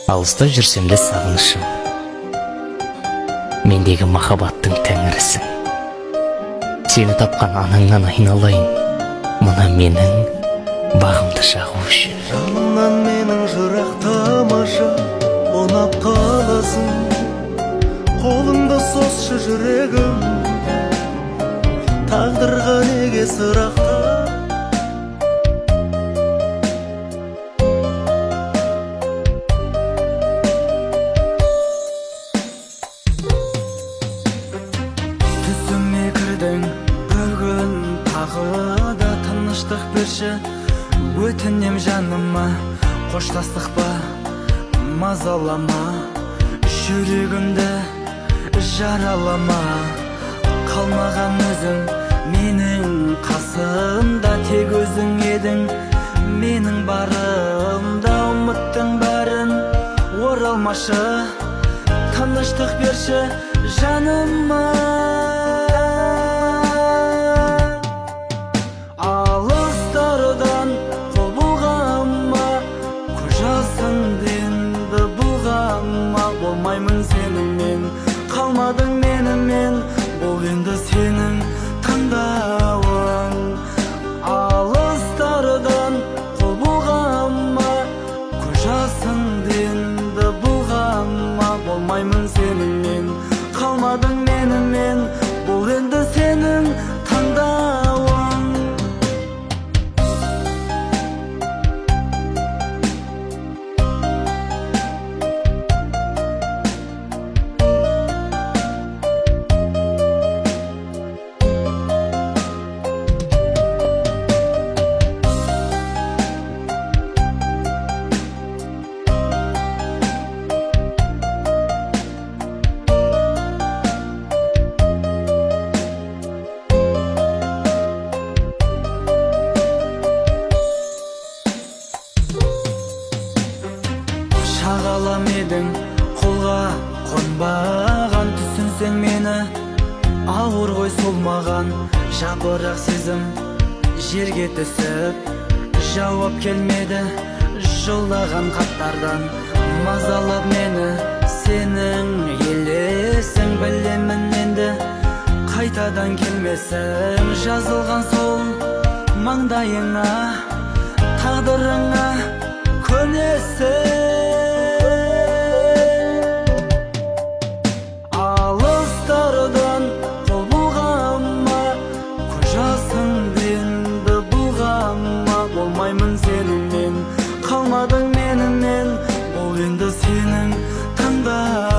Алыста жүрсем де сағынышым, мендегі махаббаттың тәңірісің. Сені тапқан анаңнан айналайын, мына менің бағымды жағу үшін. Жанымнан менің жырақ тамаша ұнап қаласың, қолыңды созшы жүрегім, тағдырға неге сырақта. Түсіме кірдің бүгін, тағы да тыныштық берші. Өтінем жаныма, қоштастық па, мазалама. Жүрегімді жаралама. Қалмаған өзің менің қасымда, тек өзің едің менің барымда. Ұмыттың бәрін оралмашы, тыныштық берші жаныма. Алыстардан қол бұлғама, көз жасыңды енді бұлғама. Болмаймын сеніңмен, қалмадың менімен, бұл енді сенің таңдауың. Алыстардан қол бұлғама, көз жасыңды енді бұлғама. Болмаймын сеніңмен, қалмадың менімен, бұл енді сенің таңдауың. Шағалам едің қолға қонбаған, түсінсең мені ауыр ғой сол маған. Жапырақ сезім жерге түсіп, жауап келмеді жолдаған хаттардан. Мазалап мені сенің елесің, білемін енді қайтадан келмесің. Жазылған сол маңдайыңа, тағдырыңа көнесің. Алыстардан қол бұлғама, көз жасыңды енді бұлғама. Болмаймын сеніңмен, қалмадың менімен, бұл енді сенің таңдауың.